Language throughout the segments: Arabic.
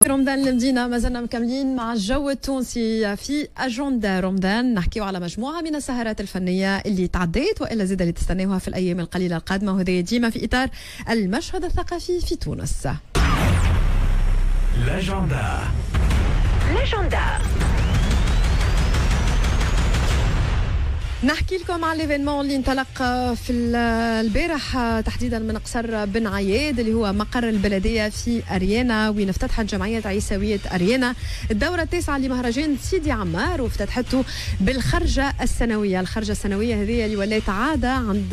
رمضان المدينة ما زلنا مكملين مع الجو التونسي في أجندة رمضان، نحكيو على مجموعة من السهرات الفنية اللي تعديت وإلا زيد اللي تستناوها في الأيام القليلة القادمة، وهذا ديما في إطار المشهد الثقافي في تونس. الأجندة نحكي لكم على الايفينمون اللي انطلق في البارح تحديدا من قصر بن عياد اللي هو مقر البلديه في اريانا، وين افتتحت جمعيه عيسويه اريانا الدوره التاسعه لمهرجان سيدي عمار، وافتتحته بالخرجه السنويه. الخرجه السنويه هذه اللي ولات عاده عند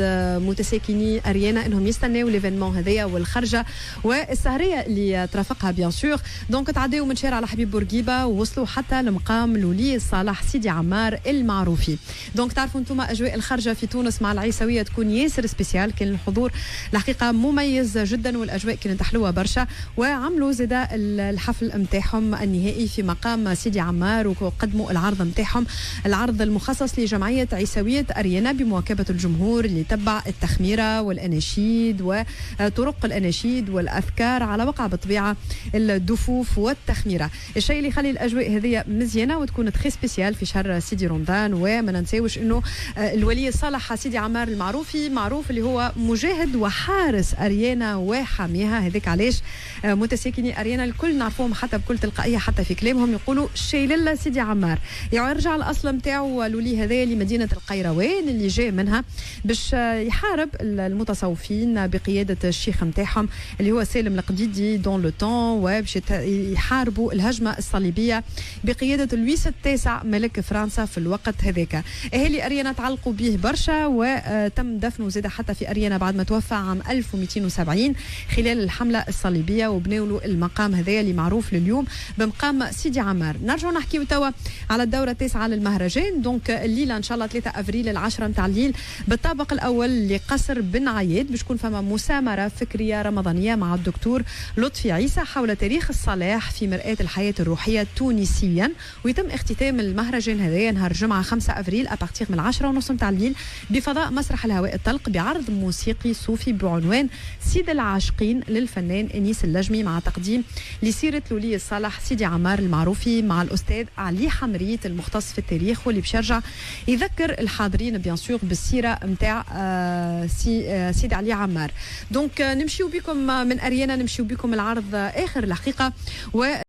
متساكني اريانا انهم يستناو الايفينمون هذايا والخرجه والسهريه اللي ترافقها بيان سور. دونك تعداو من شارع الحبيب بورقيبه ووصلوا حتى لمقام الولي صالح سيدي عمار المعروفي. دونك تعرفوا انتم اجواء الخرجه في تونس مع العيسويه تكون ياسر سبيسيال، كان الحضور الحقيقه مميز جدا والاجواء كانت حلوه برشا، وعملوا زاد الحفل نتاعهم النهائي في مقام سيدي عمار وقدموا العرض نتاعهم، العرض المخصص لجمعيه عيسويه اريانا بمواكبه الجمهور اللي تبع التخميره والاناشيد وطرق الاناشيد والاذكار على وقع بالطبيعه الدفوف والتخميره. الشيء اللي يخلي الاجواء هذه مزيانه وتكون تخي سبيسيال في شهر سيدي رمضان. وما ننساوش انه الولي صالح سيدي عمار المعروفي معروف اللي هو مجاهد وحارس اريانا وحاميها، هذاك علاش متساكني اريانا الكل نعرفوهم حتى بكل تلقائيه حتى في كلامهم يقولوا شيلله سيدي عمار. يرجع الاصل نتاعو الولي هذايا لمدينه القيروان اللي جاء منها باش يحارب المتصوفين بقياده الشيخ نتاعهم اللي هو سالم القديدي دون لو طون، وباش يحاربوا الهجمه الصليبيه بقياده لويس التاسع ملك فرنسا في الوقت هذاك. اهالي اريانا تعلقوا به برشا، وتم دفنه زاد حتى في اريانا بعد ما توفى عام 1270 خلال الحمله الصليبيه، وبناوا له المقام هذايا اللي معروف لليوم بمقام سيدي عمار. نرجعوا نحكيو توا على الدوره التاسعه للمهرجان. دونك الليله ان شاء الله 3 افريل العشرة نتاع الليل بالطابق الاول لقصر بن عياد باش تكون فما مسامره فكريه رمضانيه مع الدكتور لطفي عيسى حول تاريخ الصلاح في مرآة الحياه الروحيه تونسيا، ويتم اختتام المهرجان هذايا نهار الجمعه 5 افريل ابارتيغ من 10:30 نتاع الليل بفضاء مسرح الهواء الطلق بعرض موسيقي صوفي بعنوان سيد العاشقين للفنان انيس اللجمي، مع تقديم لسيره الولي الصالح سيدي عمار المعروفي مع الاستاذ علي حمريت المختص في التاريخ، واللي بيشرجع يذكر الحاضرين بيان سور بالسيره نتاع سيدي علي عمار. دونك نمشيو بكم من اريانا، نمشيو بكم العرض اخر الحقيقه. و